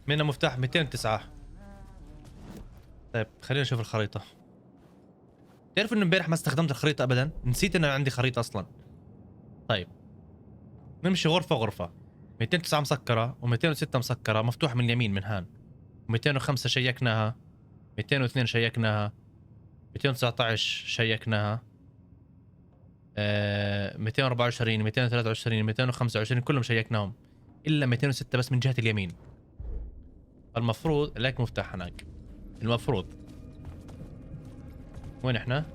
منها مفتاح 209. طيب خلينا نشوف الخريطة. تعرف انه امبارح ما استخدمت الخريطة ابدا، نسيت انه عندي خريطة اصلا. طيب نمشي غرفة غرفة. 209 مسكرة و206 مسكرة مفتوحة من اليمين من هان. 205 شيكناها، 202 شيكناها، 219 شيكناها، 224 223 225 كلهم شيكناهم الا 206 بس من جهة اليمين. المفروض لك مفتاح هناك. المفروض وين احنا؟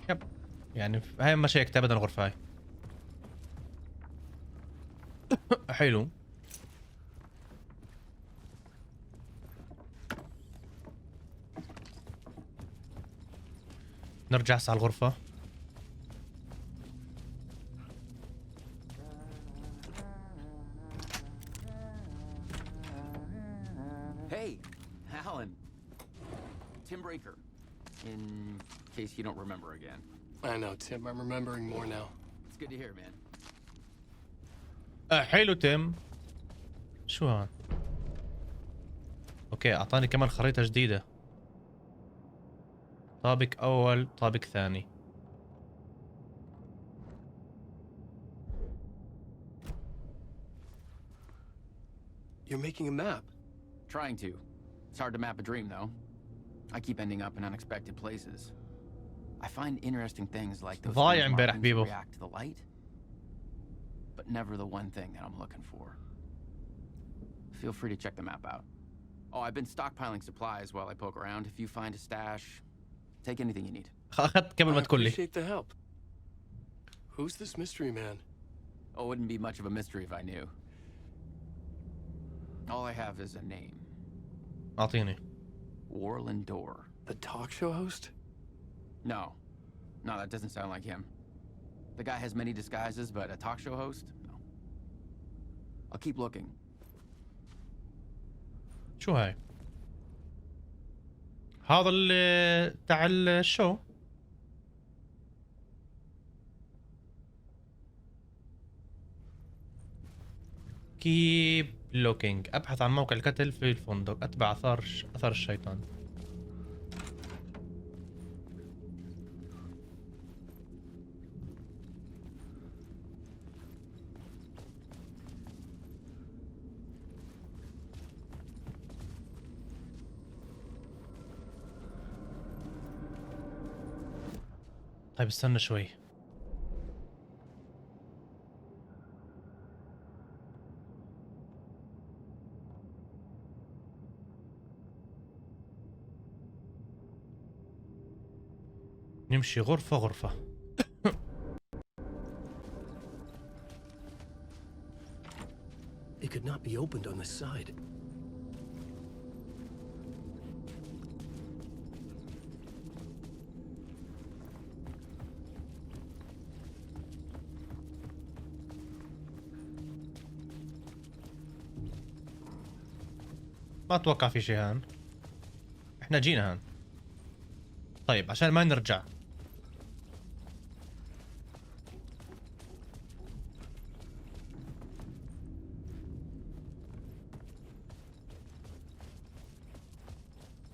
يب يعني هاي ما شيكت ابدا الغرفة هاي. حلو. نرجع هسه على الغرفة. Hey, Alan. Tim Breaker. In case you don't remember again. I know, Tim. I'm remembering more now. It's good to hear, man. حلو تيم. شو هان؟ اوكي اعطاني كمان خريطة جديدة. طابق اول طابق ثاني. You're making a map. Trying to. It's hard to map a dream, though. I keep ending up in unexpected places. I find interesting things like those ضايع things امبارح markings that بيبو. react to the light, but never the one thing that I'm looking for. Feel free to check the map out. Oh, I've been stockpiling supplies while I poke around. If you find a stash, take anything you need. اخذت قبل ما I تقول لي. appreciate the help. Who's this mystery man? Oh, it wouldn't be much of a mystery if I knew. All I have is a name. اعطيني. Warland Door. The talk show host? No. No, that doesn't sound like him. The guy has many disguises, but a talk show host? No. I'll keep looking. شو هاي؟ هذا اللي تاع الشو. keep looking. ابحث عن موقع القتل في الفندق. اتبع اثر الشيطان. طيب استنى شوي. نمشي غرفة غرفة. It could not be opened on this side. ما اتوقع في شيء هان. احنا جينا هان. طيب عشان ما نرجع.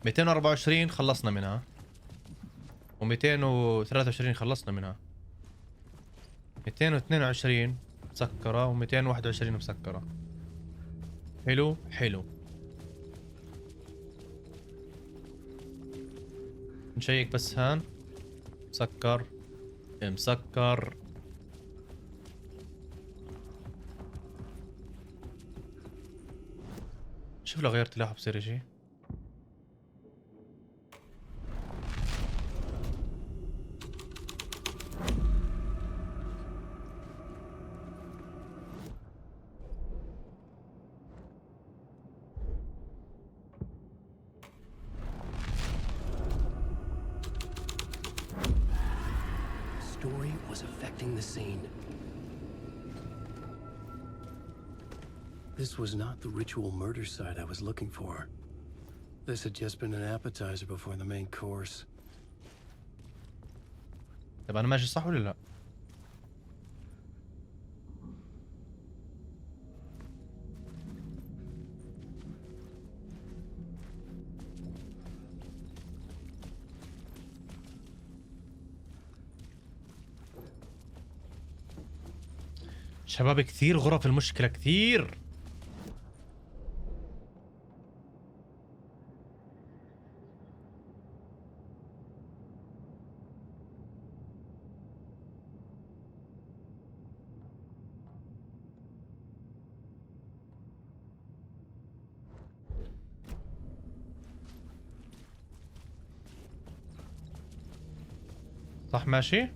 $224 خلصنا منها. و223 خلصنا منها. 222 مسكرة و221 مسكرة. حلو حلو. نشيك بس هان. مسكر مسكر. شوف لو غيرت لاحظ بصير شيء. Was affecting the scene. This was not the ritual murder site I was looking for. This had just been an appetizer before the main course. طب انا ماشي صح ولا لا؟ شباب كثير غرف، المشكلة كثير. صح ماشي؟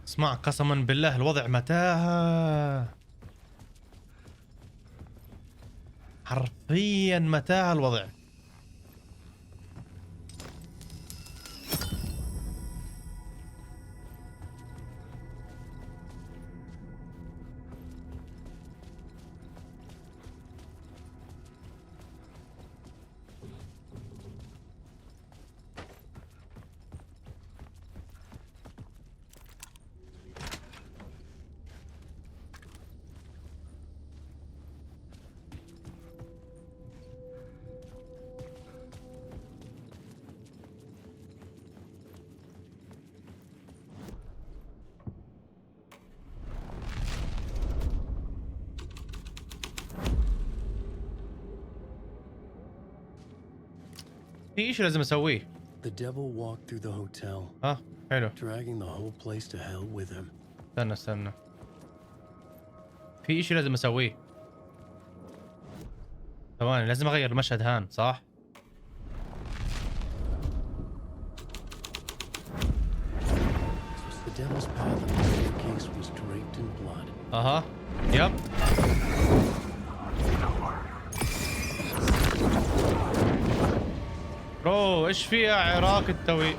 اسمع قسما بالله الوضع متاهة، حرفيا متاهة الوضع. في اشي لازم اسويه. The devil walked through the hotel, حلو. dragging the whole place to hell with him. استنى في اشي لازم اسويه. ثواني لازم اغير المشهد هان صح؟ The devil's path on the staircase was draped in blood. يب. برو ايش في يا عراق التوي؟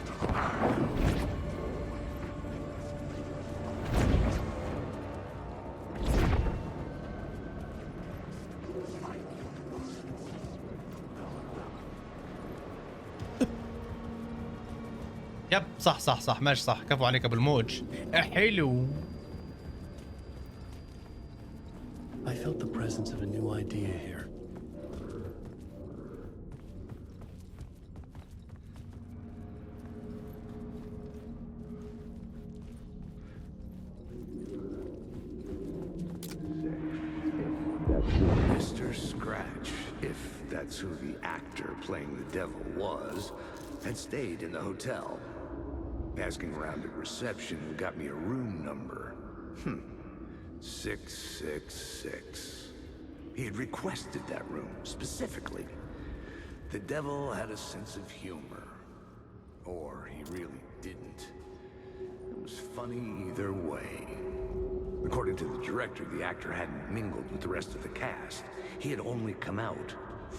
يب صح ماشي صح، كفو عليك ابو الموج. حلو. I felt the presence of a new idea here. Mr. Scratch, if that's who the actor playing the devil was, had stayed in the hotel. Asking around at reception got me a room number. 666. He had requested that room, specifically. The devil had a sense of humor. Or he really didn't. It was funny either way. According to the director, the actor hadn't mingled with the rest of the cast. He had only come out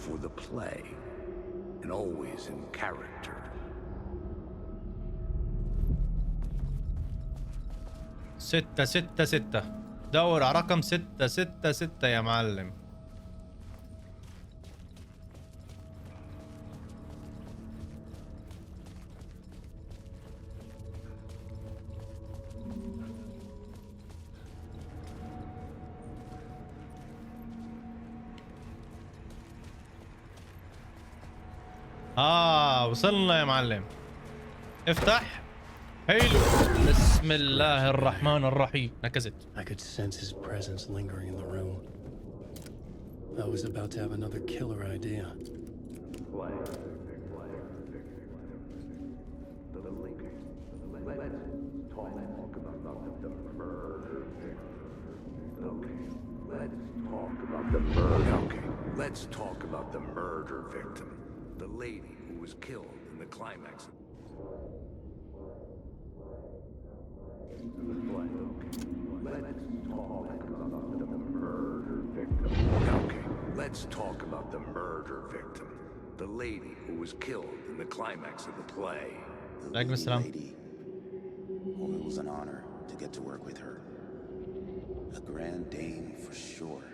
for the play, and always in character. ستة دور على رقم 666 يا معلم. وصلنا يا معلم. افتح. حلو. بسم الله الرحمن الرحيم. نكزت. I could sense his presence lingering in the room. I was about to have another killer idea. Let's talk about the murder victim. The lady who was killed in the the climax. Okay, let's talk about the murder victim. The lady who was killed in the climax of the play. The Alaikum leading assalam. lady. Well, it was an honor to get to work with her. A grand dame for sure.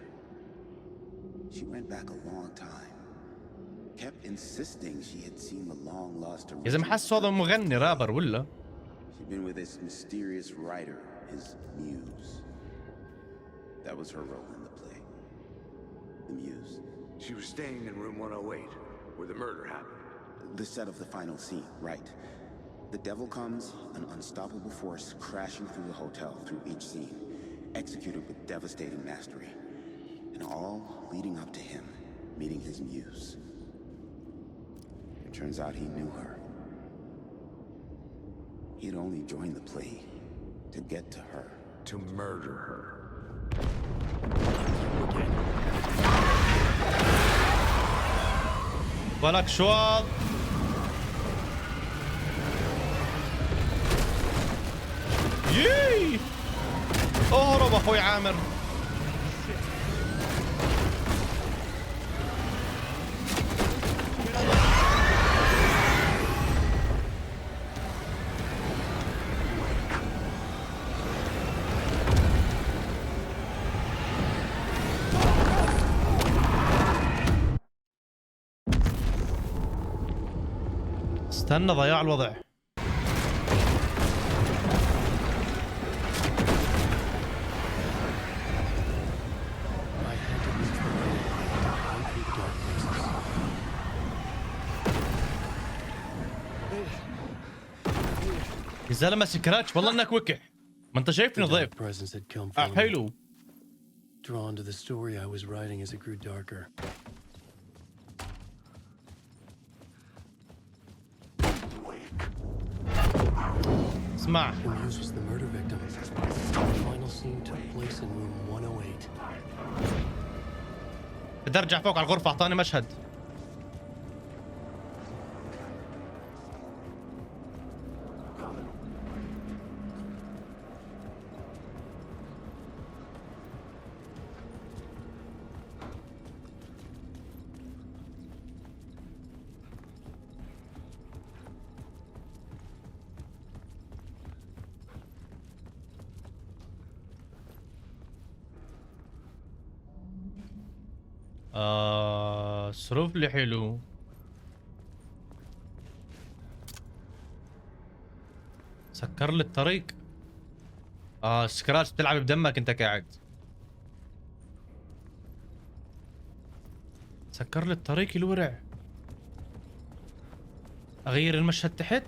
She went back a long time. Kept insisting she had seen the long lost يا زلمة حاسه هذا مغني رابر ولا؟ She'd been with this mysterious writer, his muse. That was her role in the play. The muse. She was staying in room 108, where the murder happened. The set of the final scene, right. The devil comes, an unstoppable force crashing through the hotel through each scene, executed with devastating mastery. And all leading up to him meeting his muse. It turns out he knew her. He'd only joined the play to get to her. To murder her. ولك شواط. يي اهرب اخوي عامر. استنى ضياع الوضع. يا زلمه سكراتش والله انك وكح. ما انت شايفني ضيف. Presence had come from حلو. drawn to the story I was writing as it grew darker. اسمع. The muse was the murder victim. The final scene took place in room 108. بدي ارجع فوق على الغرفه. اعطاني مشهد. صرف لي حلو. سكر لي الطريق. سكراتش بتلعب بدمك انت قاعد. سكر لي الطريق الورع. اغير المشهد تحت.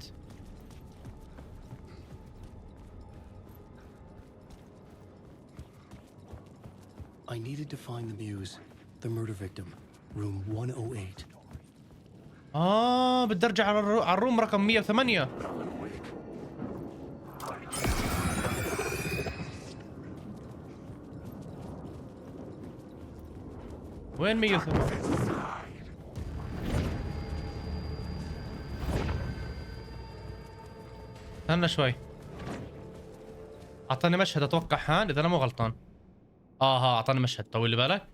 I needed to find the muse, the murder victim, room 108. بدي ارجع على الروم رقم 108. وين 108؟ استنى شوي. اعطاني مشهد اتوقع هان اذا انا مو غلطان. اعطاني مشهد. طول لي بالك.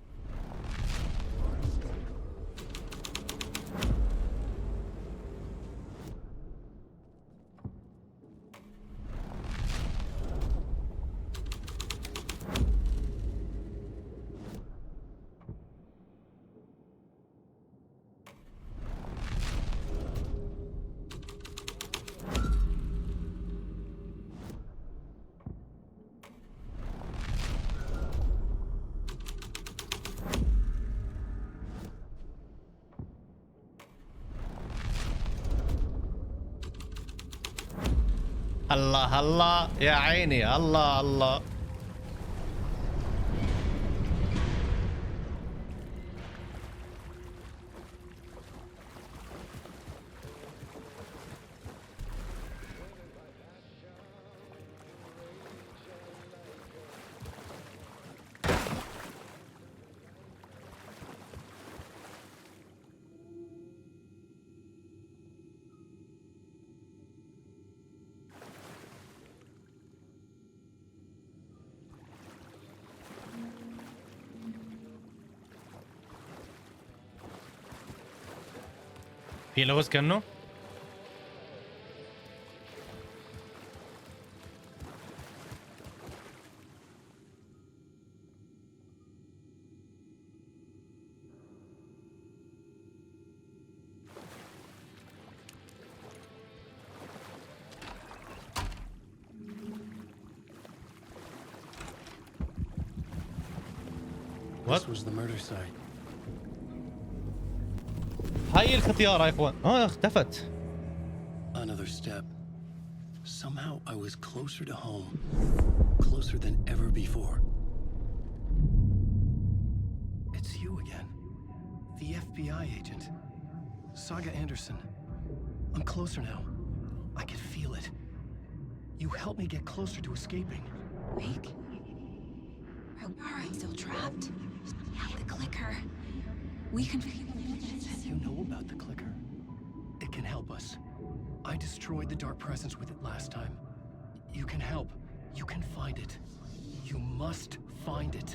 الله الله يا عيني. الله الله. في لغز كأنه. This was the murder site. هاي الختيارة يا اخوان. اختفت. Another step. Somehow I was closer to home. Closer than ever before. It's you again. The FBI agent. Saga Anderson. I'm closer now. I can feel it. You helped me get closer to escaping. Wake? Are you still trapped? The clicker. We can... You know about the clicker? It can help us. I destroyed the dark presence with it last time. You can help. You can find it. You must find it.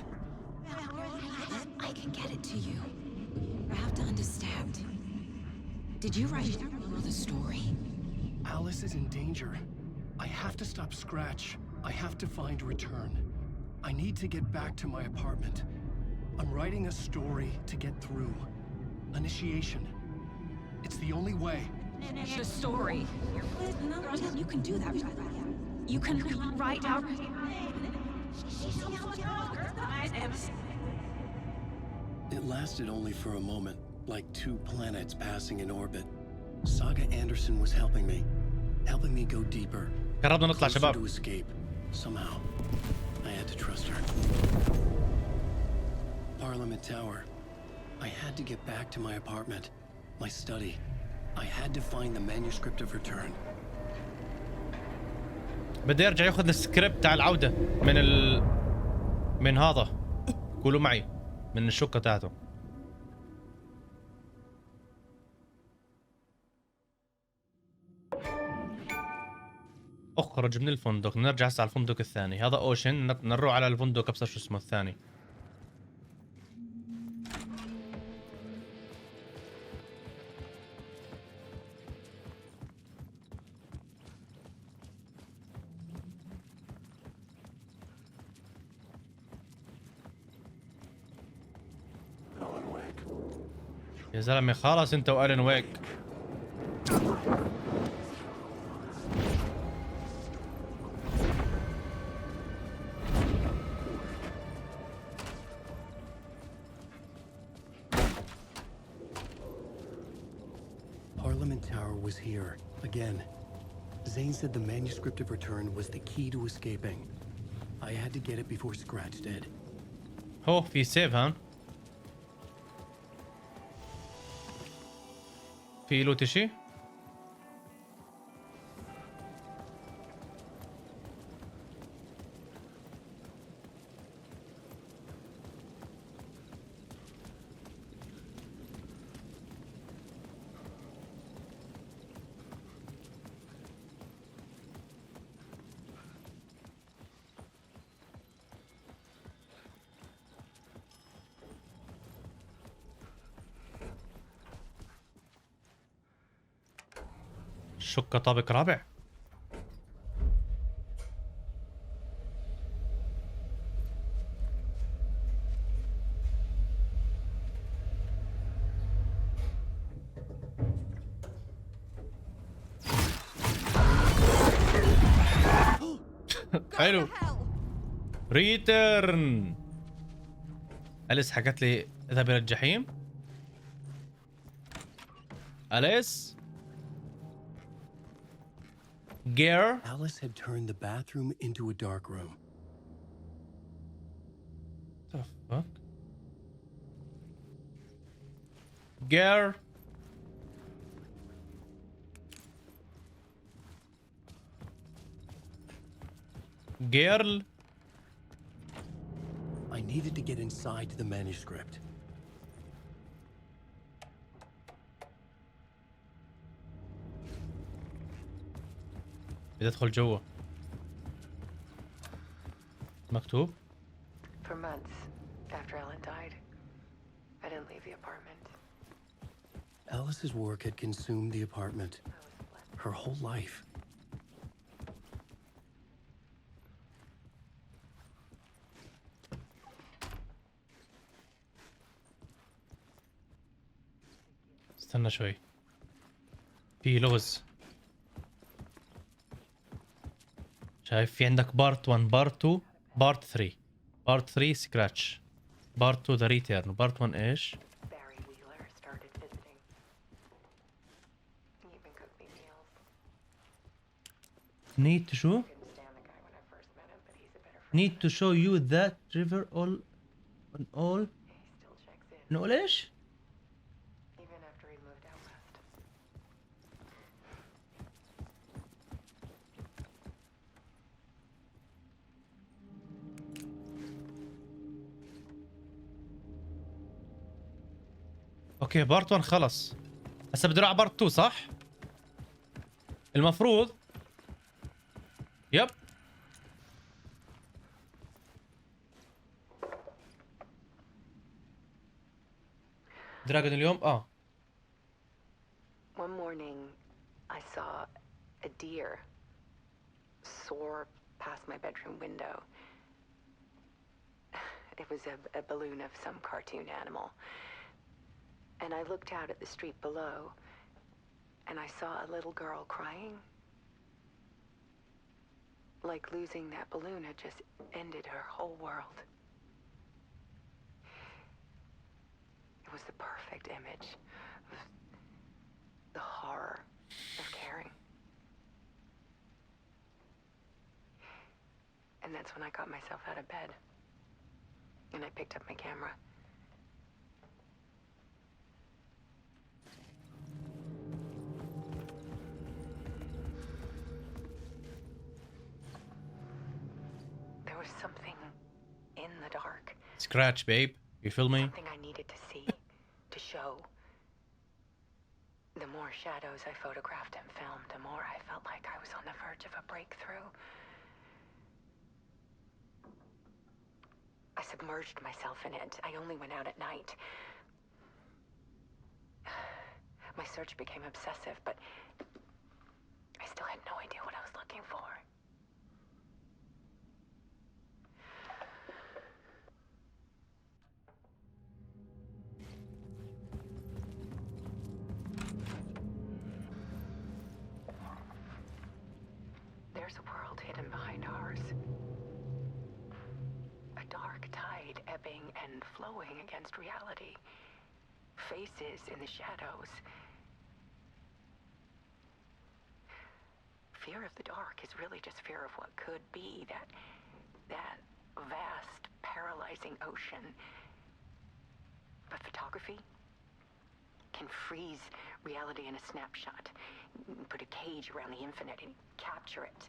I can get it to you. I have to understand. Did you write the story? Alice is in danger. I have to stop Scratch. I have to find Return. I need to get back to my apartment. I'm writing a story to get through. Initiation. It's the only way. The story. You can do that. You can write out... It lasted only for a moment, like two planets passing in orbit. Saga Anderson was helping me go deeper. قربنا نطلع Closer شباب. to escape. Somehow, I had to trust her. Parliament Tower. I had to get back to my apartment, my study. I had to find the manuscript of Return. بدي يرجع ياخذ السكريبت تاع العودة من هذا. قولوا معي من الشقة تاعته. اخرج من الفندق. نرجع هسه على الفندق الثاني. هذا اوشن. نروح على الفندق ابصر شو اسمه الثاني. Alan Wake. يا زلمه خلاص انت والن ويك. Parliament Tower was here, again. Zane said the manuscript of Return was the key to escaping. I had to get it before Scratch did. هو في سيف هان. في له تشي. شقة طابق رابع. حلو. ريترن. أليس حكت لي اذهب إلى الجحيم. أليس Gare. Alice had turned the bathroom into a dark room. The fuck? Gare. Girl. I needed to get inside the manuscript. بدي ادخل جوا. مكتوب. For months after Ellen died, I didn't leave the apartment. Alice's work had consumed the apartment. Her whole life. استنى شوي، في لغز. شايف في عندك بارت 1 بارت 2 بارت 3. بارت 3 سكراتش، بارت 2 ذا ريتيرن، وبارت 1 ايش؟ Barry Wheeler started visiting. He even cooked me meals. need to show Couldn't stand the guy when I first met him, but he's a better friend. need to show you that river all on all He still checks in, نقول ايش؟ even after he moved out west. اوكي بارت 1 خلص، هسه بدي اروح على بارت 2 صح؟ المفروض يب. دراجون اليوم One morning, I saw a deer soar past my bedroom window. It was a balloon of some cartoon animal. And I looked out at the street below, and I saw a little girl crying. Like losing that balloon had just ended her whole world. It was the perfect image of the horror of caring. And that's when I got myself out of bed. And I picked up my camera. There was something in the dark. scratch babe, you feel me? Something I needed to see, to show. The more shadows I photographed and filmed, the more I felt like I was on the verge of a breakthrough. I submerged myself in it. I only went out at night. My search became obsessive, but I still had no idea what I was looking for. There's a world hidden behind ours. A dark tide ebbing and flowing against reality. Faces in the shadows. Fear of the dark is really just fear of what could be, that vast, paralyzing ocean. But photography can freeze reality in a snapshot, put a cage around the infinite and capture it.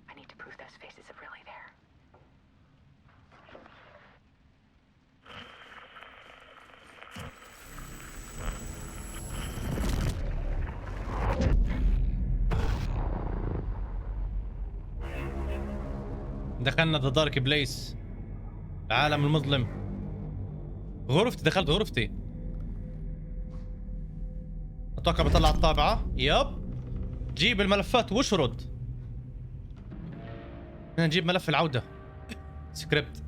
I need to prove those faces are really there. دخلنا ذا دارك بليس، العالم المظلم. غرفتي، دخلت غرفتي. اتوقع بطلع الطابعة. يب، جيب الملفات واشرد. هنا نجيب ملف العودة، سكريبت.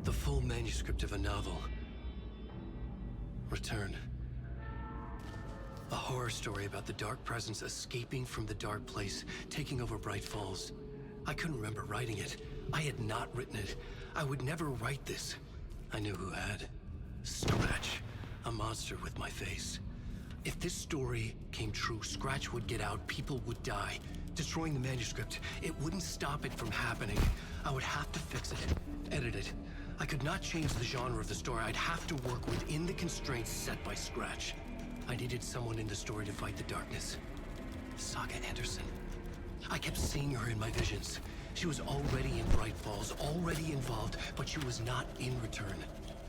The full manuscript of a novel. Return. A horror story about the dark presence escaping from the dark place, taking over Bright Falls. I couldn't remember writing it. I had not written it. I would never write this. I knew who had. Scratch. A monster with my face. If this story came true, Scratch would get out, people would die. Destroying the manuscript, it wouldn't stop it from happening. I would have to fix it, edit it. I could not change the genre of the story. I'd have to work within the constraints set by Scratch. I needed someone in the story to fight the darkness. Saga Anderson. I kept seeing her in my visions. She was already in Bright Falls, already involved, but she was not in return.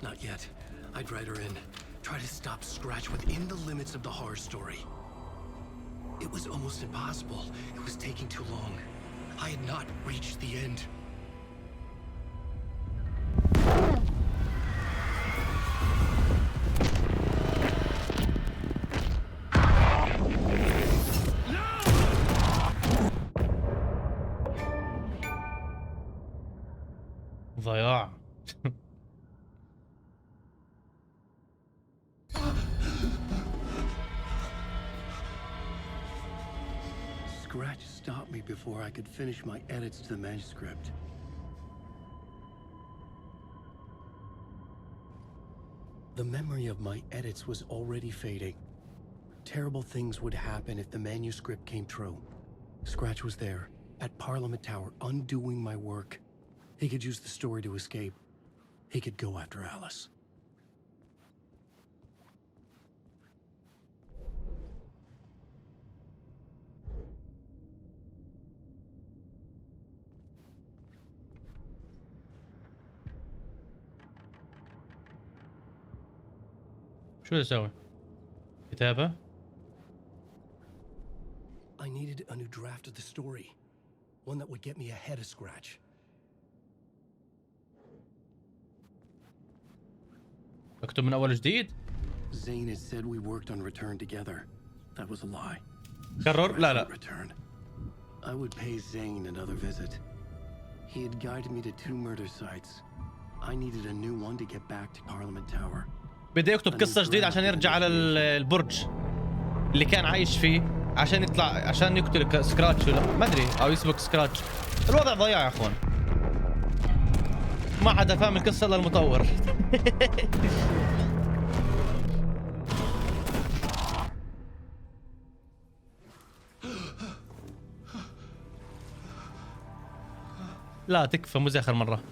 Not yet. I'd write her in. Try to stop Scratch within the limits of the horror story. It was almost impossible. It was taking too long. I had not reached the end. ضياع. Scratch stopped me before I could finish my edits to the manuscript. The memory of my edits was already fading. Terrible things would happen if the manuscript came true. Scratch was there, at Parliament Tower, undoing my work. He could use the story to escape. He could go after Alice. شو اسوي؟ كتابة؟ I needed a new draft of the story. One that would get me ahead of Scratch. اكتب من اول جديد؟ Zane had said we worked on Return together. That was a lie. كرر؟ لا لا. Return. I would pay Zane another visit. He had guided me to 2 murder sites. I needed a new one to get back to Parliament Tower. بدي يكتب قصة جديدة عشان يرجع على البرج اللي كان عايش فيه عشان يطلع عشان يقتل سكراتش ولا ما ادري او يسبق سكراتش. الوضع ضياع يا اخوان. ما حدا فاهم القصة الا المطور. لا تكفى مو زي اخر مرة.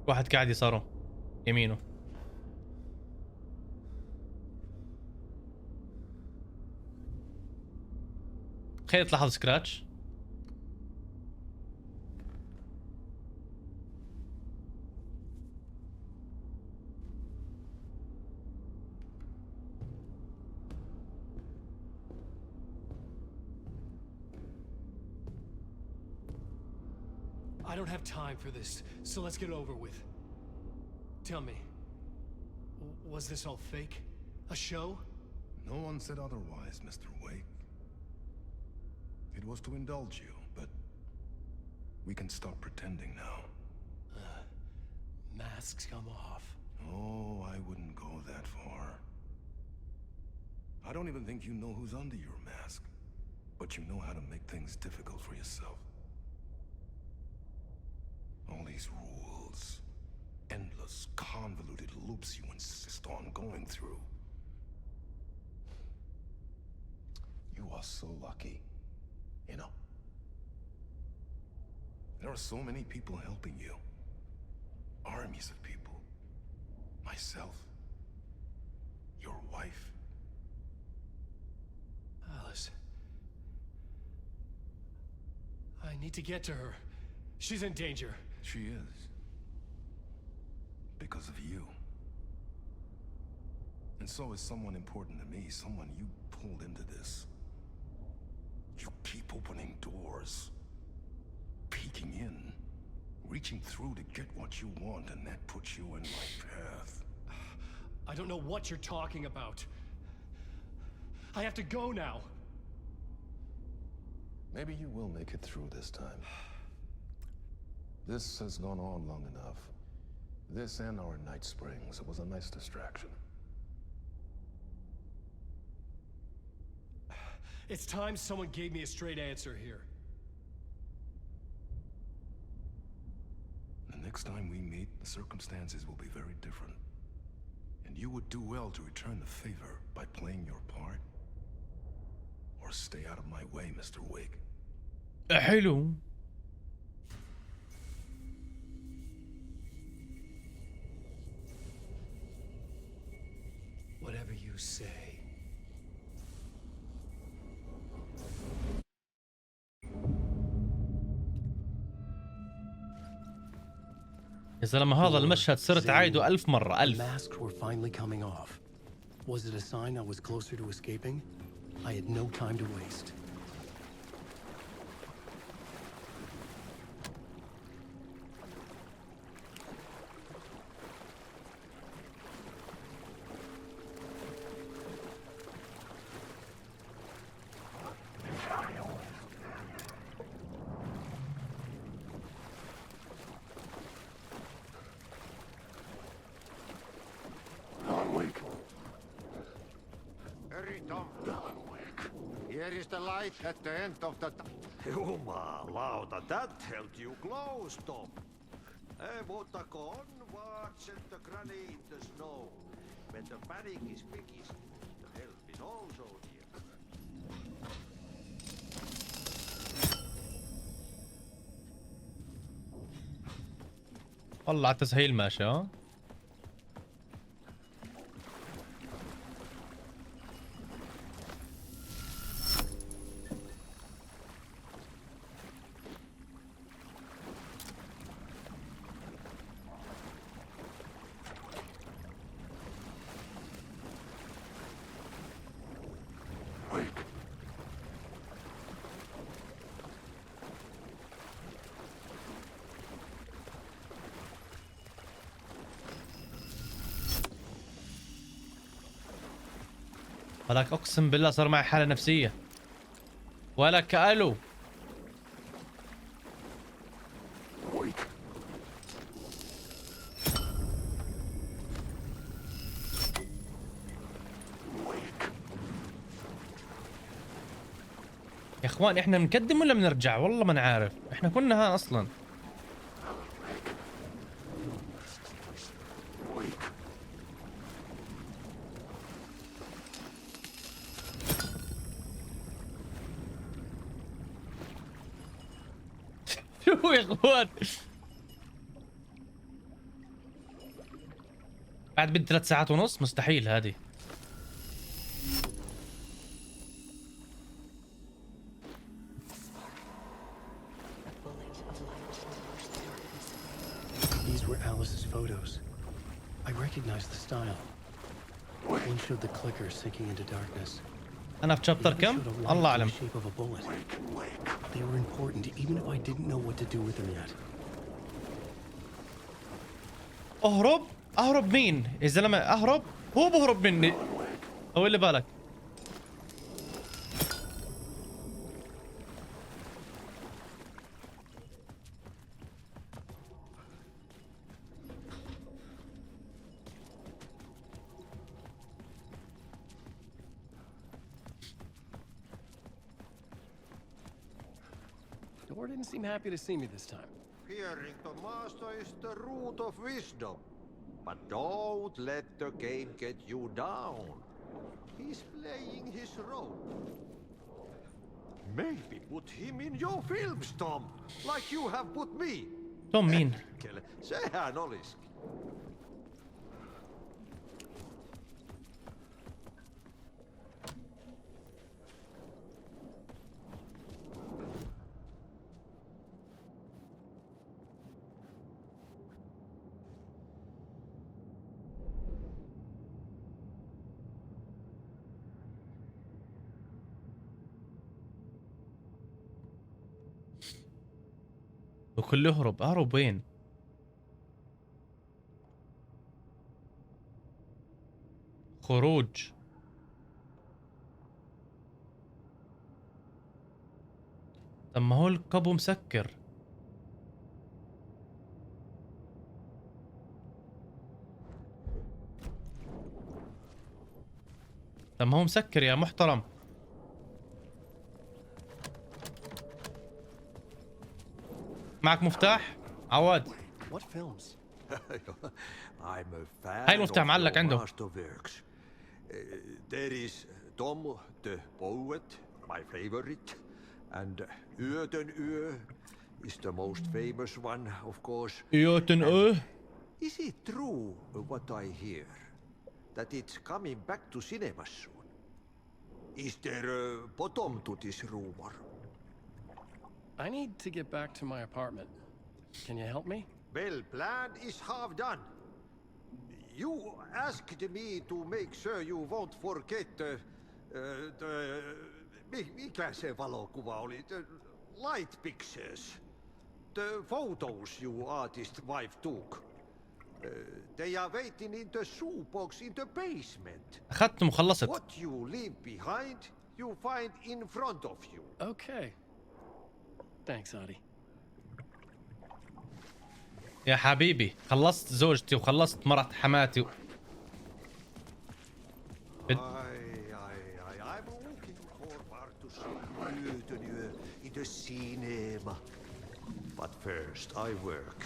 واحد قاعد يساره يمينه. خلي تلاحظ سكراتش. I don't have time for this, so let's get it over with. Tell me, was this all fake? A show? No one said otherwise, Mr. Wake. It was to indulge you, but we can stop pretending now. Masks come off. Oh, I wouldn't go that far. I don't even think you know who's under your mask, but you know how to make things difficult for yourself. All these rules, endless, convoluted loops you insist on going through. You are so lucky, you know. There are so many people helping you. Armies of people. Myself. Your wife. Alice. I need to get to her. She's in danger. She is. Because of you. And so is someone important to me, someone you pulled into this. You keep opening doors, peeking in, reaching through to get what you want, and that puts you in my path. I don't know what you're talking about. I have to go now. Maybe you will make it through this time. This has gone on long enough. This and our night springs. It was a nice distraction. It's time someone gave me a straight answer here. next time we meet, the circumstances will be very different. And you would do well to return the favor by playing your part. Or stay out of my way, Mr. Wig. حلو. Whatever you say. يا زلمة هذا المشهد صرت عايده 1000 مرة. The 1000. masks were finally coming off. Was it a sign I was closer to escaping? I had no time to waste. Here is the light at the end of the Jumalauta, that held you close, Tom. Mutta onwards and the granite the snow. When the panic is biggest, the help is also near. والله على التسهيل ماشي. ها ولك اقسم بالله صار معي حالة نفسية. ولك الو. يا اخوان احنا بنقدم ولا بنرجع؟ والله ما نعرف، احنا كنا ها اصلا. شو يا اخوان؟ بعد بدي 3 ساعات ونص؟ مستحيل هذه. These were Alice's photos. I recognized the style. One showed the clicker sinking into darkness. أنا في شابتر كم؟ الله أعلم. Shape of a bullet. They were important even if I didn't know what to do with them yet. اهرب؟ اهرب مين؟ يا زلمة اهرب؟ هو بهرب مني. هو اللي بالك. Door didn't seem happy to see me this time. Hearing the master is the root of wisdom. But don't let the game get you down. He's playing his role. Maybe put him in your films, Tom. Like you have put me. توم مين؟ Sehän olisi. وكله يهرب. اهرب وين؟ خروج. طب ما هو الكابو مسكر. طب ما هو مسكر يا محترم. معك مفتاح؟ عواد What films? I'm a fan هاي المفتاح of معلق your عنده. masterworks. There is Tom the poet, my favorite, and Öden Ö is the most famous one, of course. Is it true what I hear, that it's coming back to cinemas soon? Is there a bottom to this rumor? I need to get back to my apartment. Can you help me? Well, plan is half done. You asked me to make sure you won't forget mikä se valokuva oli? The light pictures. The photos your artist wife took. They are waiting in the shoebox in the basement. اخذتهم وخلصت. What you leave behind, you find in front of you. Okay. Thanks, Adi. يا حبيبي خلصت زوجتي وخلصت مرات حماتي. I'm looking forward to see you in the cinema. But first, I work.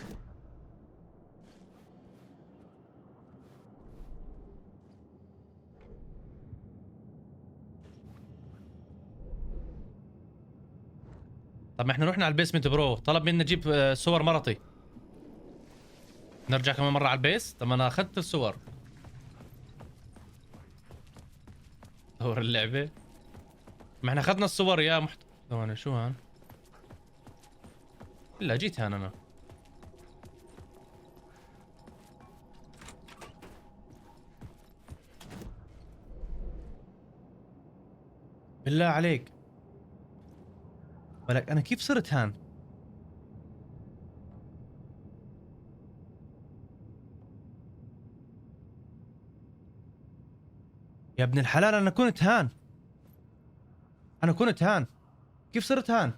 طب احنا رحنا على البيسمنت برو، طلب مني نجيب صور مرتي. نرجع كمان مرة على البيس. طب انا اخذت الصور. صور اللعبة. ما احنا اخذنا الصور يا ثواني شو هان؟ لا جيت هان انا. بالله عليك. ولك انا كيف صرت هان؟ يا ابن الحلال انا كنت هان. انا كنت هان. كيف صرت هان؟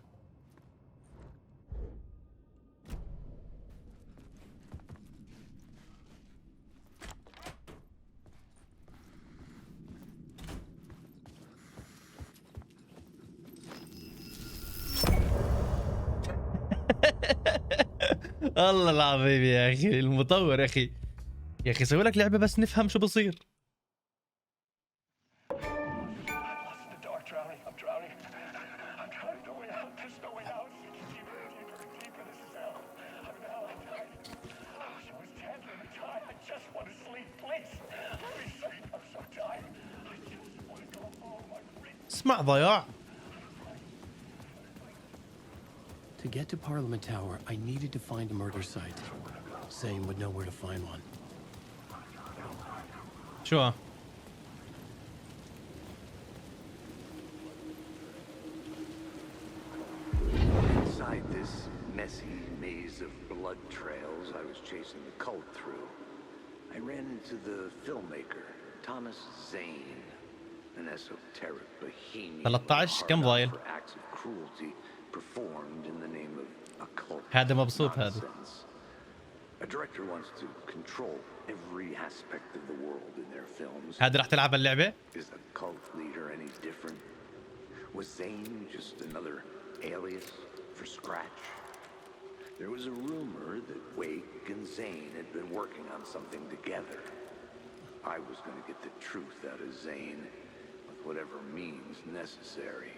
الله العظيم يا اخي المطور يا اخي. يا اخي سوي لك لعبة بس نفهم شو بصير. اسمع ضياع. To get to Parliament Tower, I needed to find a murder site. Zane would know where to find one. شو Inside this messy maze of blood trails I was chasing the cult through, I ran into the filmmaker, Thomas Zane, an esoteric bohemian 13 كم ضايل؟ for acts of cruelty performed in the name of occult هذا مبسوط هذا. nonsense. A director wants to control every aspect of the world in their films. هذا راح تلعب اللعبة؟ Is the cult leader any different? Was Zane just another alias for Scratch? There was a rumor that Wake and Zane had been working on something together. I was going to get the truth out of Zane with whatever means necessary.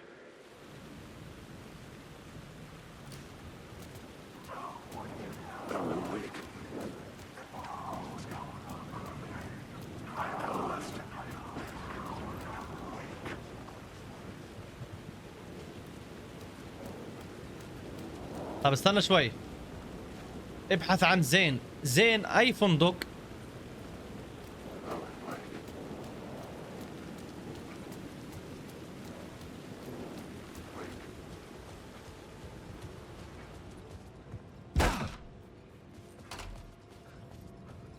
Alan Wake. طب استنى شوي. ابحث عن زين. زين اي فندق؟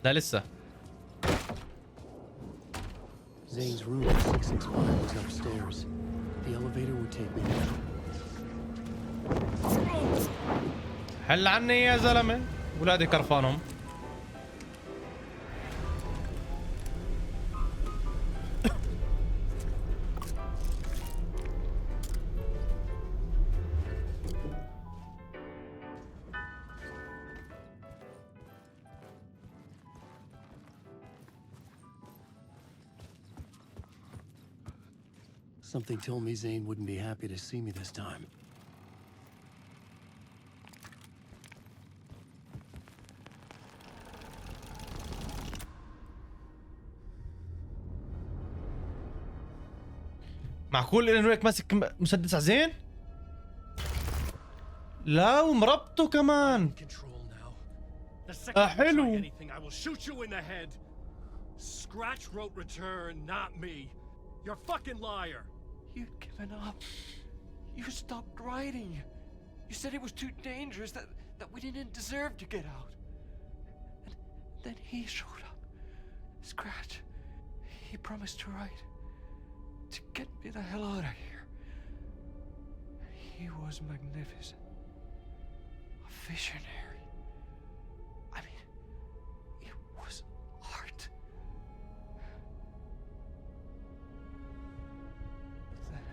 لا لسه. Zane's room at 665 was upstairs. The elevator would take me there. حل عني يا زلمه. ولادي كرفانهم. Something told me Zane wouldn't be happy to see me this time. معقول آلن ويك ماسك مسدس على زين؟ لا ومربطه كمان. حلو. I will shoot you in the head. Scratch wrote return, not me. You're a fucking liar. You'd given up. You stopped writing. You said it was too dangerous, that we didn't deserve to get out. And then he showed up. Scratch. He promised to write. To get me the hell out of here. He was magnificent. A visionary. I mean, it was art. But then,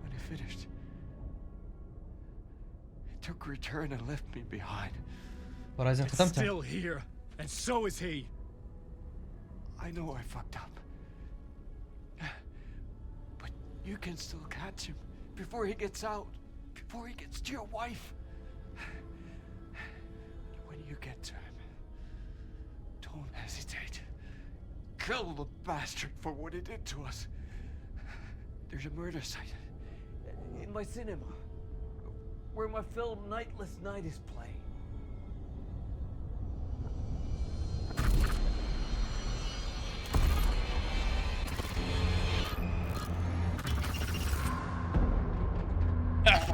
when he finished, he took return and left me behind. ورايزن It's ختمتها. still here, and so is he. I know I fucked up. But you can still catch him before he gets out, before he gets to your wife. When you get to him, don't hesitate. Kill the bastard for what he did to us. There's a murder site in my cinema where my film Nightless Night is playing.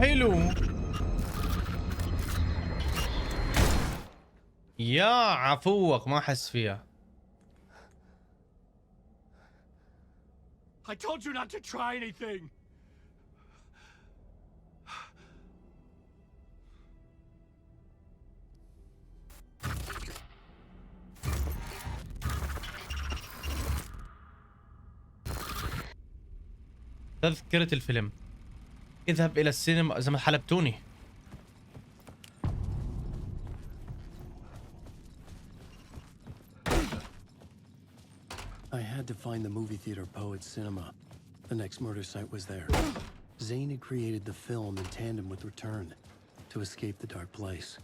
حلو. يا عفوك ما احس فيها. I told you not to try anything. تذكرة الفيلم. اذهب إلى السينما زي ما حلبتوني. I had to find the movie theater Poet's Cinema. The next murder site was there. Zane had created the film in tandem with Return to escape the dark place.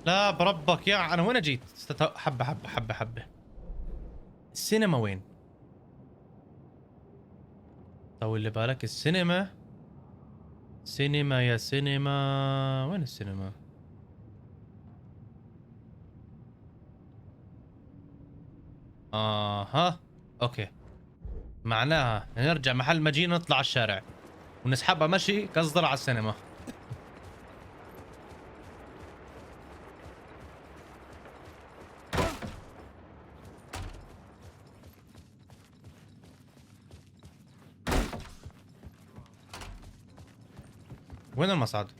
لا بربك يا انا وين جيت؟ حبة حبة حبة حبة. السينما وين؟ طول بالك السينما. سينما يا سينما، وين السينما؟ اها اوكي، معناها نرجع محل ما جينا نطلع على الشارع ونسحبها مشي قصدر على السينما. وين المصعد؟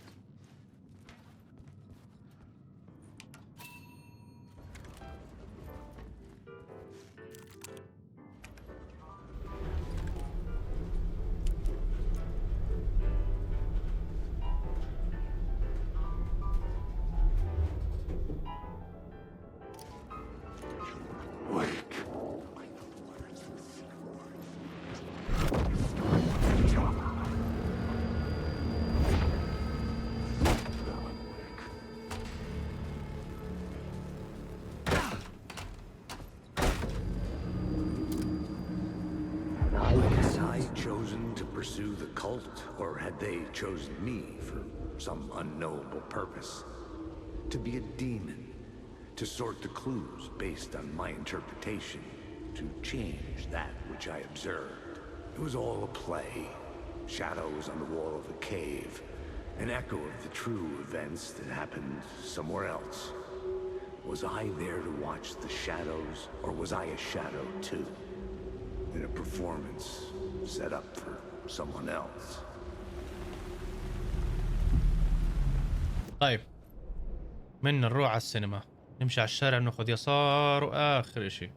Pursue the cult, or had they chosen me for some unknowable purpose? To be a demon, to sort the clues based on my interpretation, to change that which I observed. It was all a play. Shadows on the wall of a cave, an echo of the true events that happened somewhere else. Was I there to watch the shadows, or was I a shadow too? In a performance set up for someone else. طيب من نروح على السينما، نمشي على الشارع ناخذ يسار واخر اشي.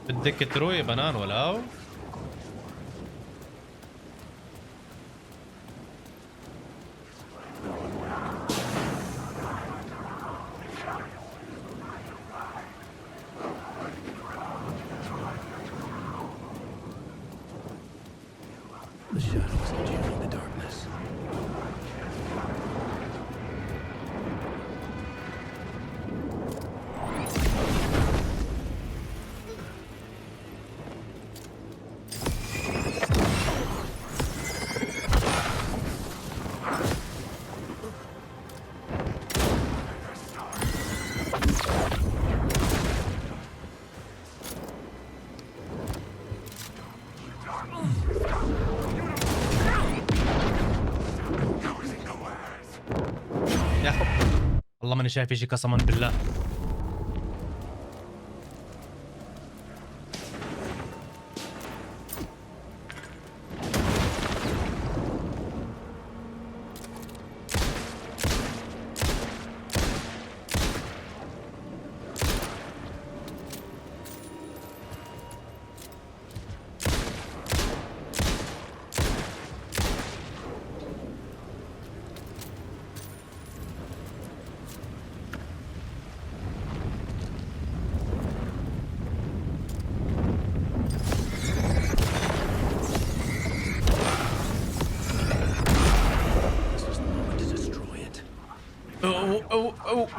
بدك تروح يا بنان ولاو. The shadows edging through the darkness. يا أخي والله ماني شايف شيء قسما بالله.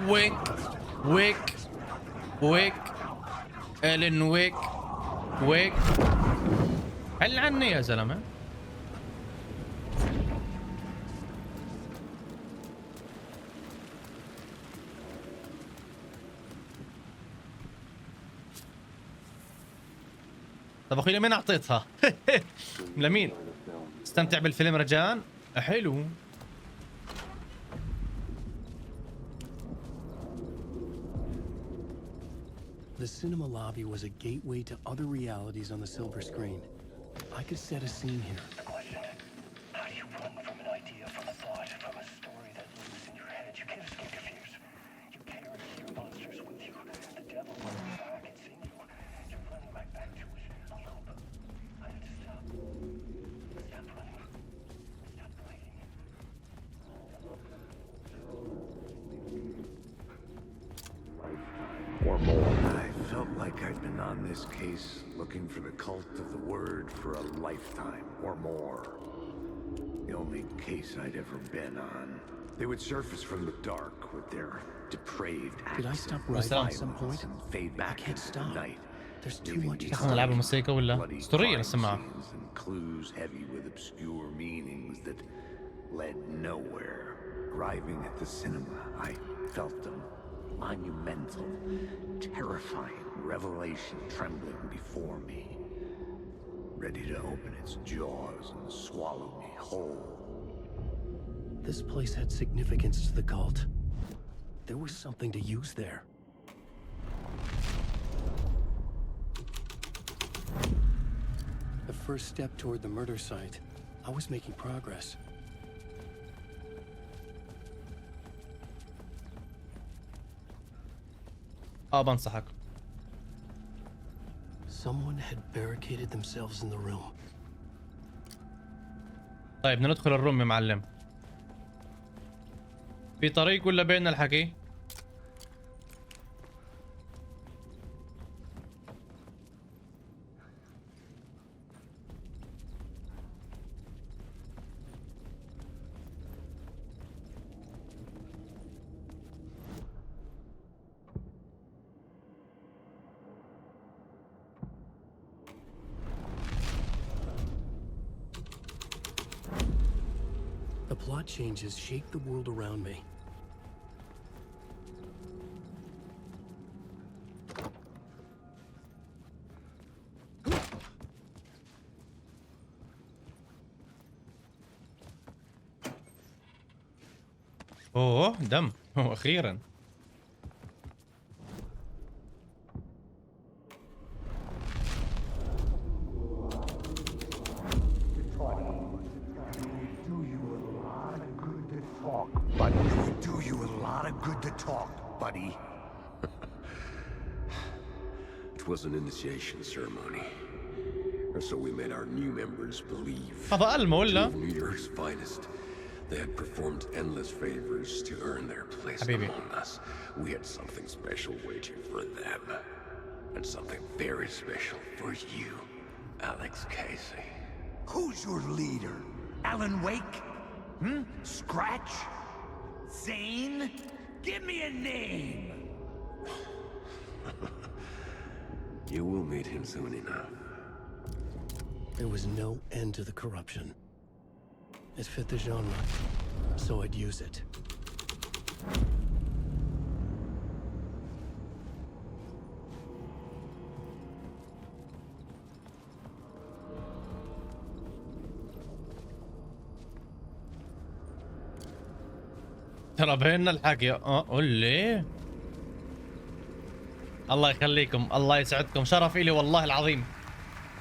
ويك ويك ويك آلن ويك ويك حل عني يا زلمة. طب اخوي لمين اعطيتها؟ لمين؟ استمتع بالفيلم رجاء. حلو. The cinema lobby was a gateway to other realities on the silver screen. I could set a scene here. The question, how do you run from an idea, from a thought, from a story that lives in your head? You can't escape your fears. You carry your monsters with you. The devil runs back, it's in you. You're running right back to it. A loop. I had to stop. Stop running. Stop fighting. Or more. I felt like I'd been on this case looking for the cult of the word for a lifetime or more. The only case I'd ever been on. They would surface from the dark with their depraved Did I acts stop of writing at some violence point? and fade I back can't into the stop. night. There's too leaving much me to احنا نلعب say. الموسيقى ولا bloody اسطورية crime نسمعها. scenes and clues heavy with obscure meanings that led nowhere. Arriving at the cinema, I felt a monumental, terrifying revelation trembling before me, ready to open its jaws and swallow me whole. This place had significance to the cult. There was something to use there. The first step toward the murder site. I was making progress. بنصحك. Someone had barricaded themselves in the room. طيب بدنا ندخل الروم يا معلم. في طريق ولا بيننا الحكي؟ The plot changes shake the world around me. اوه دم. اخيرا. Buddy, it do you a lot of good to talk, buddy. It was an initiation ceremony. Or so we made our new members believe. هذا ألم Two ولا؟ of New York's finest. They had performed endless favors to earn their place حبيبي. among us. We had something special waiting for them. And something very special for you, Alex Casey. Who's your leader? Alan Wake? Scratch? Zane? Give me a name! You will meet him soon enough. There was no end to the corruption. It fit the genre, so I'd use it. ترى بيننا الحكي. قول لي. الله يخليكم، الله يسعدكم، شرف إلي والله العظيم،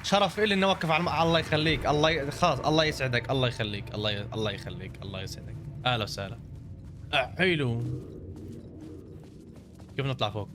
شرف إلي إني أوقف على الله يخليك، خلاص الله يسعدك، الله يخليك، الله يخليك، الله يسعدك. أهلا وسهلا. حلو. كيف نطلع فوق؟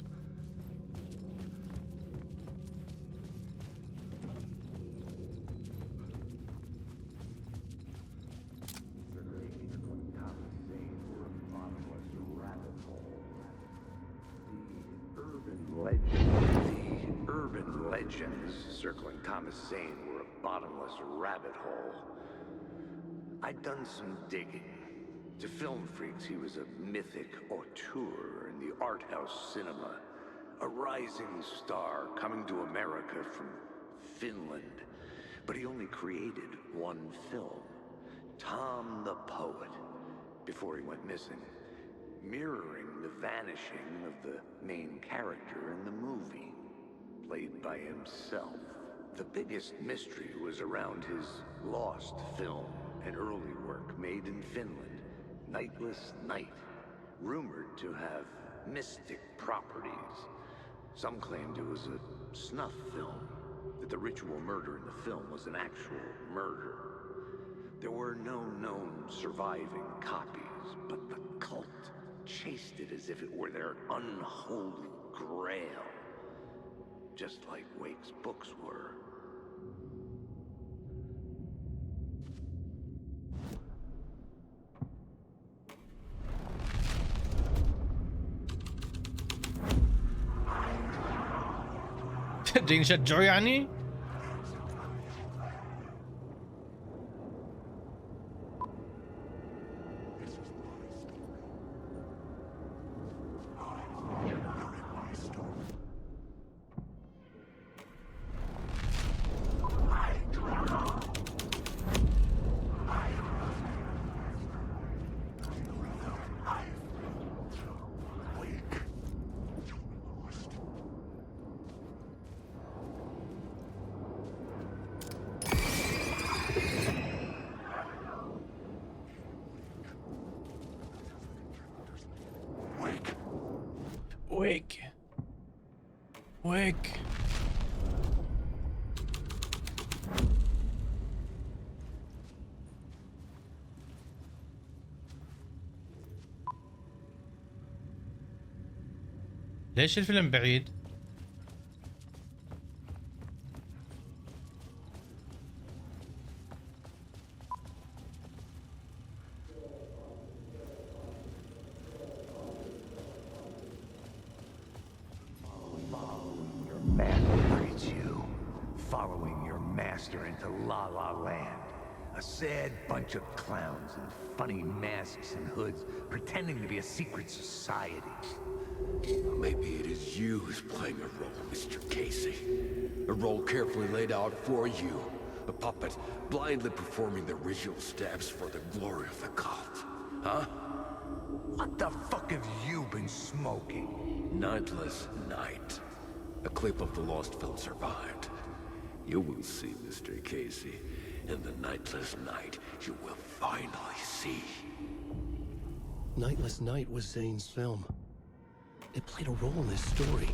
The urban legends circling Thomas Zane were a bottomless rabbit hole. I'd done some digging. To film freaks, he was a mythic auteur in the art house cinema. A rising star coming to America from Finland. But he only created one film, Tom the Poet, before he went missing. Mirroring the vanishing of the main character in the movie, played by himself. The biggest mystery was around his lost film, an early work made in Finland, Nightless Night, rumored to have mystic properties. Some claimed it was a snuff film, that the ritual murder in the film was an actual murder. There were no known surviving copies, but the cult chased it as if it were their unholy grail. Just like Wake's books were. جايين يشجعوا يعني؟ ويك ليش الفيلم بعيد؟ Into La La Land. A sad bunch of clowns in funny masks and hoods pretending to be a secret society. Maybe it is you who's playing a role, Mr. Casey. A role carefully laid out for you. A puppet blindly performing the ritual steps for the glory of the cult. Huh? What the fuck have you been smoking? Nightless Night. A clip of the lost film survived. You will see, Mr. Casey. In the Nightless Night, you will finally see. Nightless Night was Zane's film. It played a role in this story.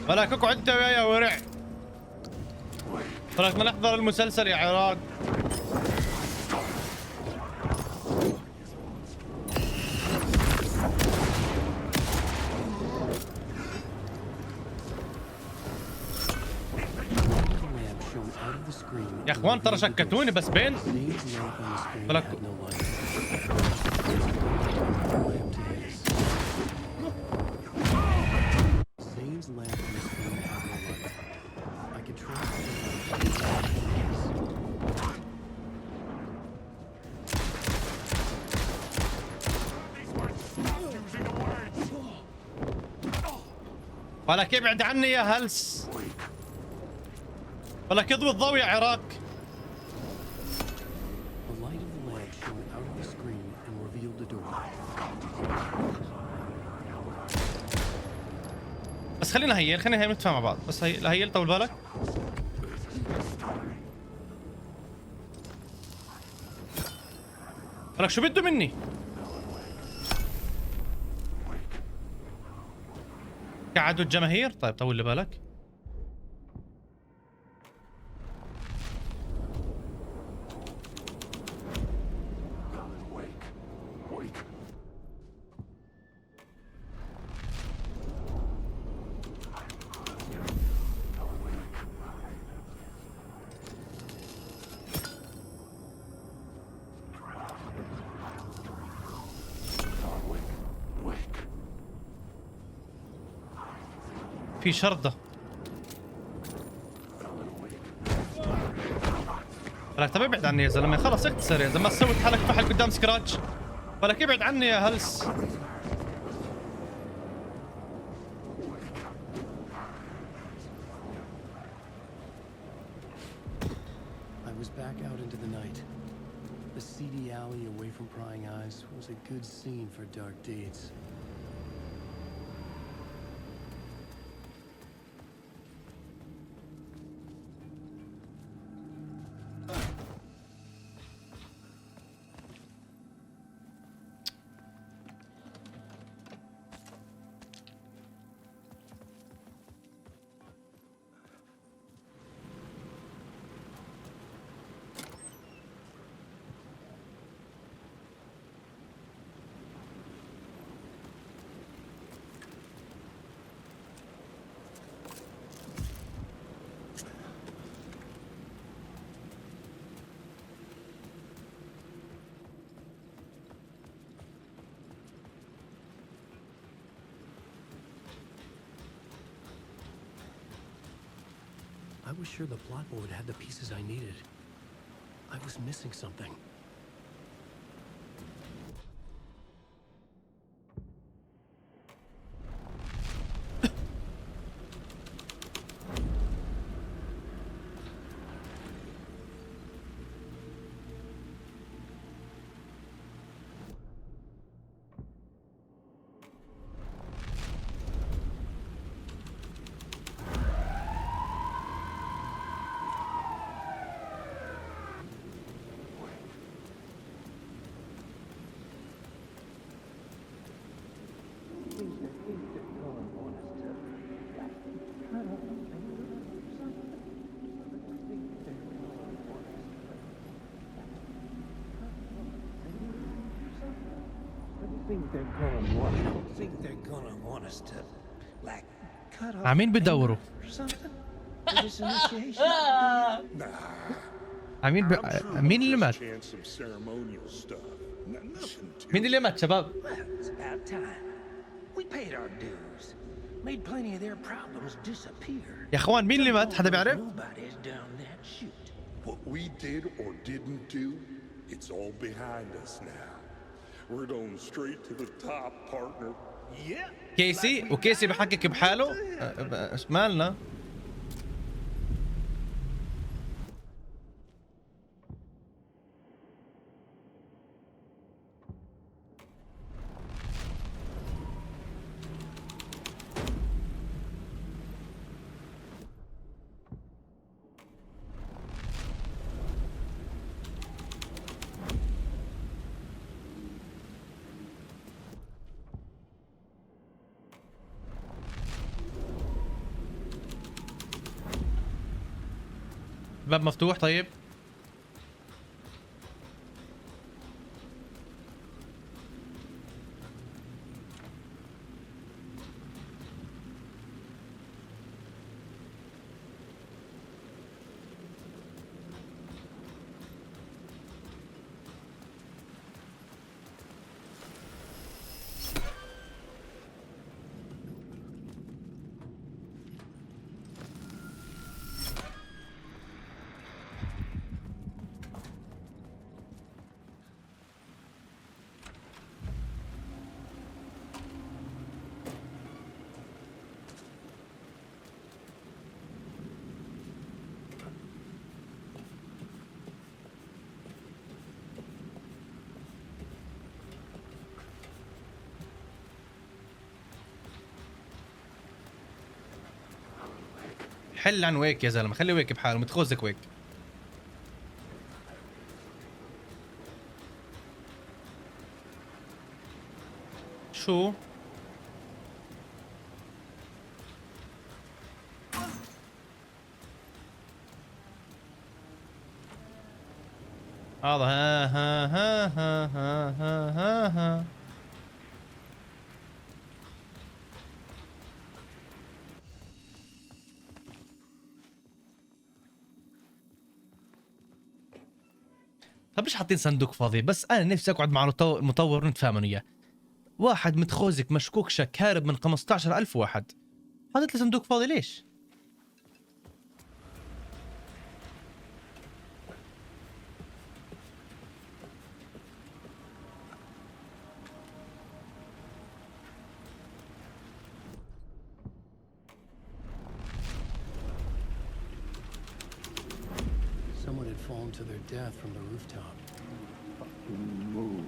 ولك اقعد انت وياي يا ورع. ولك ما نحضر المسلسل يا عراق. يا اخوان ترى شكتوني بس بين ولك ولك ابعد عني يا هلس. ولك اضوي الضوء يا عراق. بس خلينا خلينا نتفاهم مع بعض. بس هيل طول بالك. ولك شو بده مني؟ كعدو الجماهير. طيب طول لي بالك. في شردة. ولك طب ابعد عني يا زلمه. خلص اختصر يا زلمه. سويت حالك فحل قدام سكراتش. ولك ابعد عني يا هلس. I was back out into the night. The seedy alley away from prying eyes was a good scene for dark deeds. I was sure the plot board had the pieces I needed. I was missing something. عمين بدوروا. مين اللي مات؟ مين اللي مات شباب؟ يا اخوان مين اللي مات؟ حدا بيعرف؟ What we did or didn't do, it's all behind us now. We're going straight to the top, partner. Yeah. كيسي وكيسي بحقق بحاله. مالنا؟ الباب مفتوح طيب. حل عن ويك يا زلمه، خلي ويك بحاله، متخوزك ويك. شو هذا؟ ها ها ها ها ها ها ها ها. طب ليش حاطين صندوق فاضي؟ بس انا نفسي اقعد مع المطور ونتفاهم انا وياه. واحد متخوزك مشكوك شك هارب من 15,000 واحد، حاطط لي صندوق فاضي ليش؟ Someone had fallen to their death from the rooftop. Fucking move,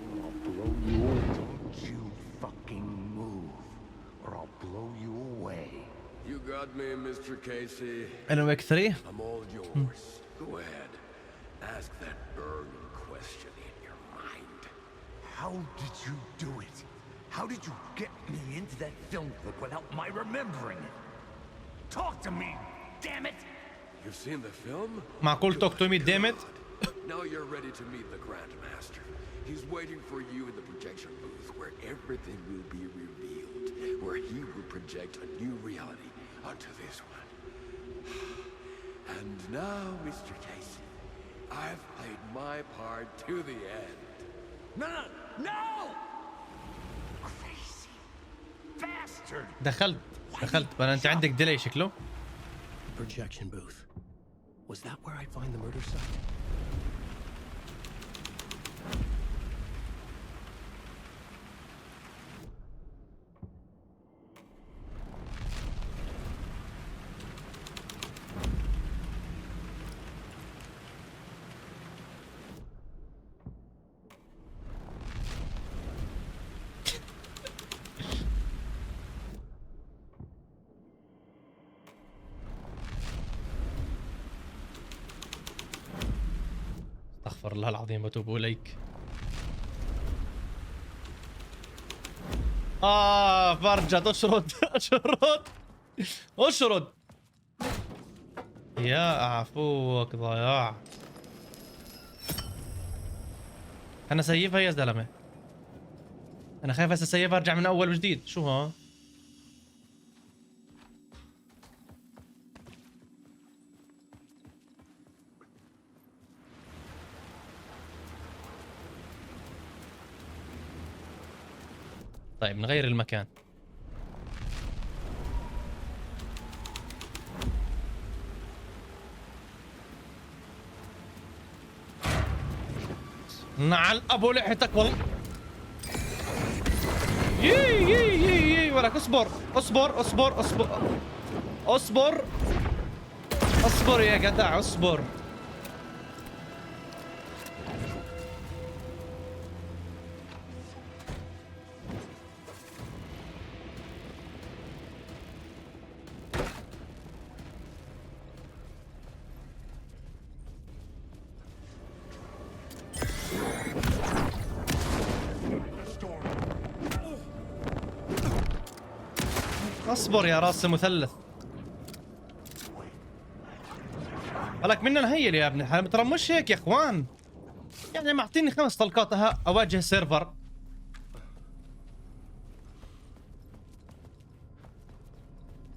or I'll blow you away. Don't you fucking move, or I'll blow you away. You got me, Mr. Casey. ألن ويك 3. I'm all yours. Go ahead. Ask that burning question in your mind. How did you do it? How did you get me into that film clip without my remembering it? Talk to me, damn it! You've seen the film? معقول talk to me damn it? Now you're ready to meet the Grandmaster. He's waiting for you in the projection booth where everything will be revealed, where he will project a new reality onto this one. And now, Mr. Casey, I've played my part to the end. No, no, no! Crazy bastard! دخلت بنا انت عندك ديلي شكله. Projection booth. Was that where I'd find the murder site? استغفر الله العظيم واتوب اليك. فرجت اشرد اشرد يا عفوك ضياع. انا سيفها يا زلمه، انا خايف هسه سيفها ارجع من اول وجديد. شو ها؟ طيب نغير المكان. نعل ابو لحيتك والله. يي ولك اصبر اصبر اصبر اصبر اصبر اصبر يا جدع اصبر. اصبر يا راس مثلث خلك مننا هي يا ابني الحلال، ترى مش هيك يا اخوان. يعني معطيني 5 طلقات اواجه السيرفر.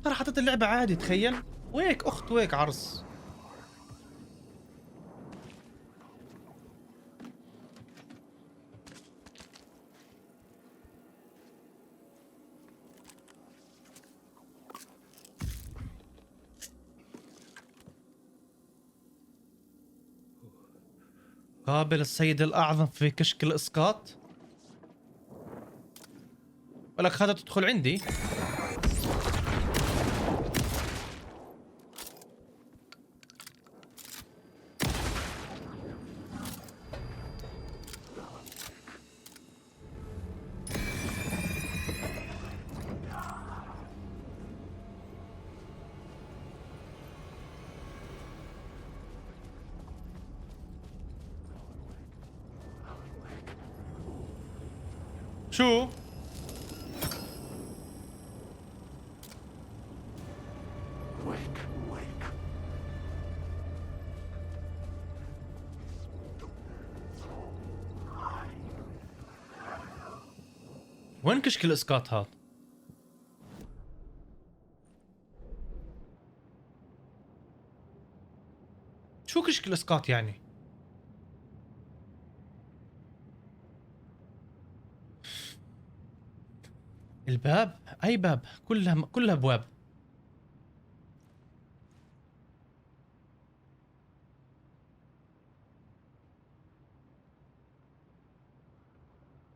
ترى حطيت اللعبة عادي، تخيل. ويك اخت ويك عرس. قابل السيد الأعظم في كشك الإسقاط. ولك هذا تدخل عندي. شو؟ وين كشك الاسقاط هذا؟ شو كشك الاسقاط يعني؟ الباب؟ اي باب؟ كلها ابواب.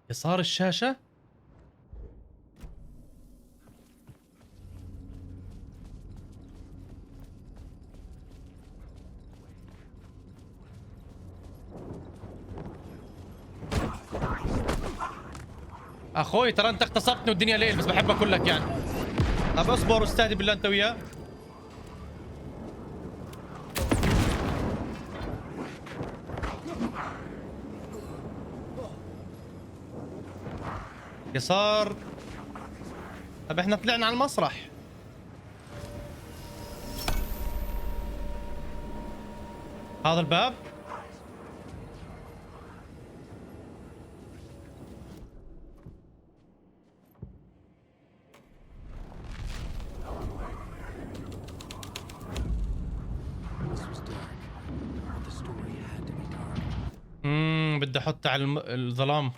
يسار الشاشة؟ اخوي ترى انت اغتصبتني والدنيا ليل، بس بحب اقول لك يعني. طب اصبر واستهدي بالله انت وياه. يسار. طب احنا طلعنا على المسرح. هذا الباب. بدي احط على الظلام.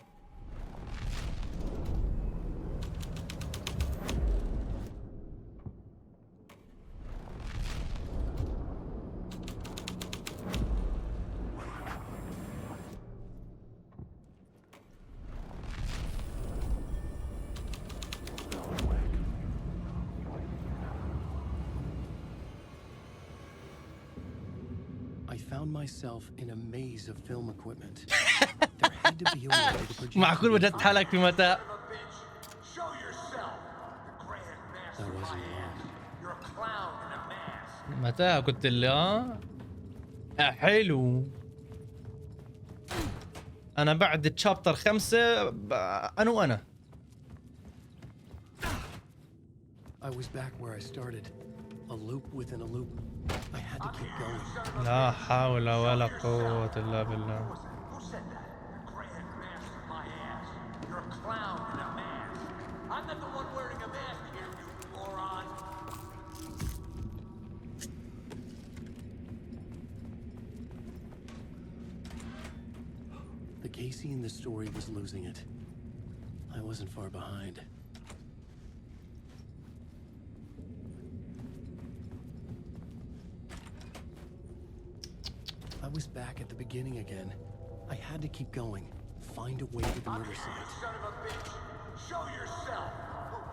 I found myself in a maze of film equipment. There had to be a way to project. معقول وجدت حالك في متاع؟ That wasn't wrong. متاع كنت اللي حلو. انا بعد تشابتر 5 انا I was back where I started. A loop within a loop. I had to keep going. لا حول ولا قوة إلا بالله. Who said that? Grand Master, my ass. You're a clown in a mask. I'm not the one wearing a mask here, you moron. The Casey in the story was losing it. I wasn't far behind. I was back at the beginning again. I had to keep going. Find a way to the murder site. Son of a bitch! Show yourself!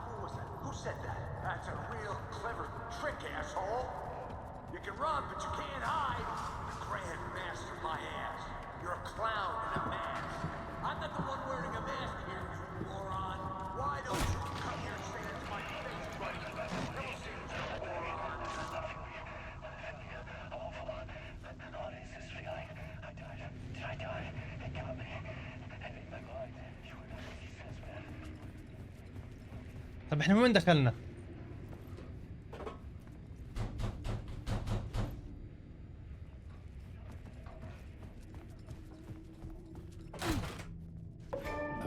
Who was that? Who said that? That's a real clever trick, asshole! You can run, but you can't hide! The Grand Master, my ass! You're a clown in a mask! I'm not the one wearing a mask here, you moron! Why don't you come here and say that to my face, buddy? Then we'll see who's the moron! طب احنا وين دخلنا؟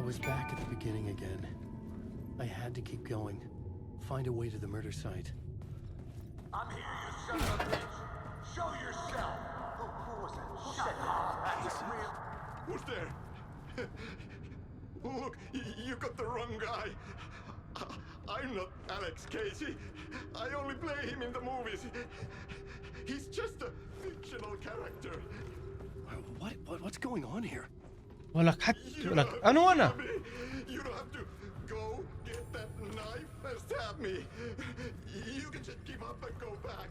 was back at the beginning again. I had to keep going. Find a way to the murder site. I'm here, you son of a bitch! Show yourself! Who was that? Who said that? That's a real... Who's there? Look, you got the wrong guy. I'm not Alex Casey. I only play him in the movies. He's just a fictional character. What's going on here? ولك حتى ولك انا وانا. You don't have to go get that knife and stab me. You can just give up and go back.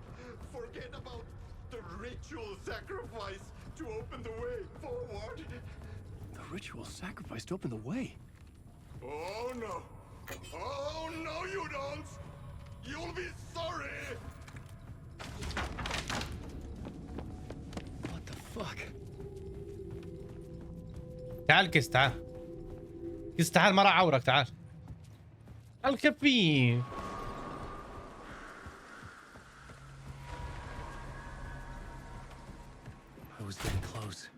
Forget about the ritual sacrifice to open the way forward. The ritual sacrifice to open the way? Oh no! Oh no, you don't! You'll be sorry! What the fuck? تعال كيس تعال. كيس تعال ما راح اعورك تعال. الكفي. I was getting close.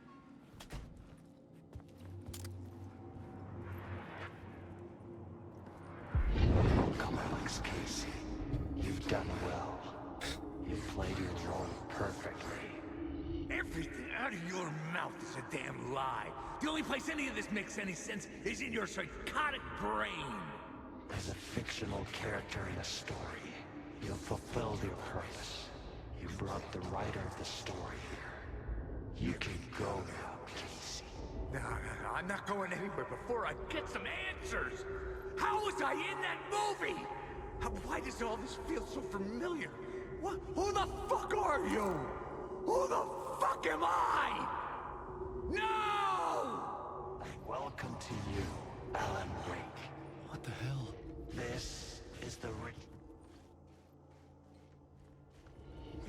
Come, Alex Casey. You've done well. You've played your role perfectly. Everything out of your mouth is a damn lie. The only place any of this makes any sense is in your psychotic brain. As a fictional character in a story, you've fulfilled your purpose. You brought the writer of the story here. You can go now, Casey. No, I'm not going anywhere before I get some answers. How was I in that movie? Why does all this feel so familiar? What? Who the fuck are you? Who the fuck am I? No! Welcome to you, Alan Wake. What the hell? This is the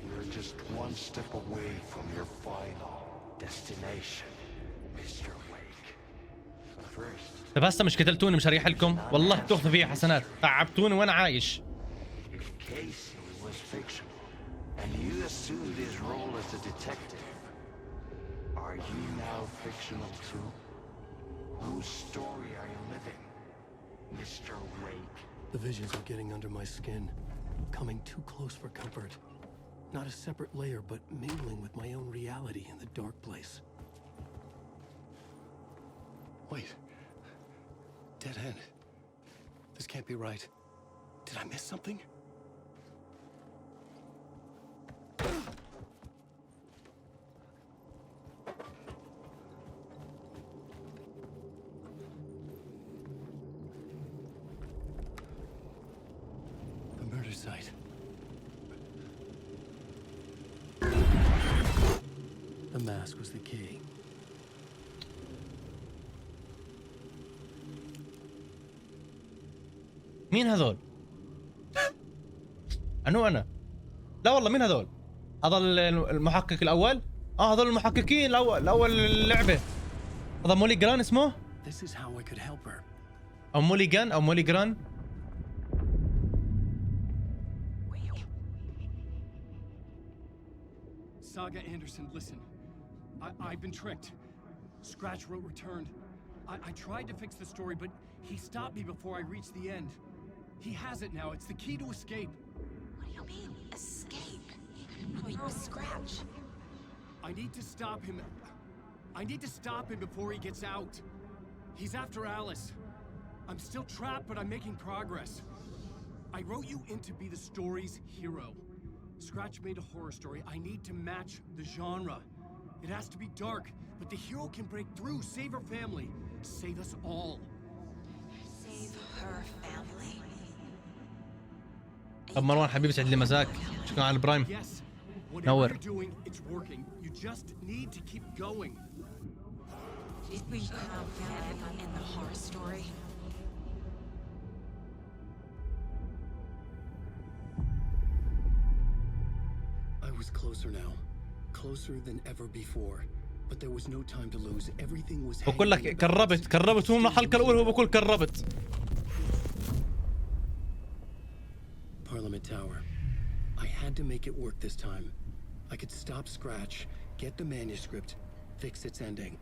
You're just one step away from your final destination, Mr. Wake. First, طب هسه مش قتلتوني مش هريح لكم والله بتاخذوا فيها حسنات تعبتوني وانا عايش. if Casey was fictional and you assumed his role as a detective, are you now fictional too? Whose story are you living, Mr. Wake? The visions are getting under my skin, coming too close for comfort. Not a separate layer, but mingling with my own reality in the dark place. Wait. Dead end. This can't be right. Did I miss something? The murder site. The mask was the key. مين هذول؟ أنا لا والله مين هذول؟ هذا المحقق الأول؟ هذول المحققين الأول اللعبة. هذا مولي جران اسمه؟ This is how I could help her. أو مولي جان أو مولي جران. Saga Anderson, listen. I've been tricked. Scratch wrote returned. I tried to fix the story, but he stopped me before I reached the end. He has it now. It's the key to escape. What do you mean, escape? Oh, you're a Scratch. I need to stop him. I need to stop him before he gets out. He's after Alice. I'm still trapped, but I'm making progress. I wrote you in to be the story's hero. Scratch made a horror story. I need to match the genre. It has to be dark, but the hero can break through, save her family, save us all. Save her family. طب مروان حبيبي سعد لي مساك. شكرا على البرايم. Yes. Whatever نور. you're doing, it's working. You just need to keep going. Did we have family in the horror story? I was closer now. Closer than ever before. But there was no time to lose. Everything was بقول لك كربت هو من الحلقة الأولى هو بقول كربت. Parliament Tower. I had to make it work this time. I could stop Scratch, get the manuscript, fix its ending.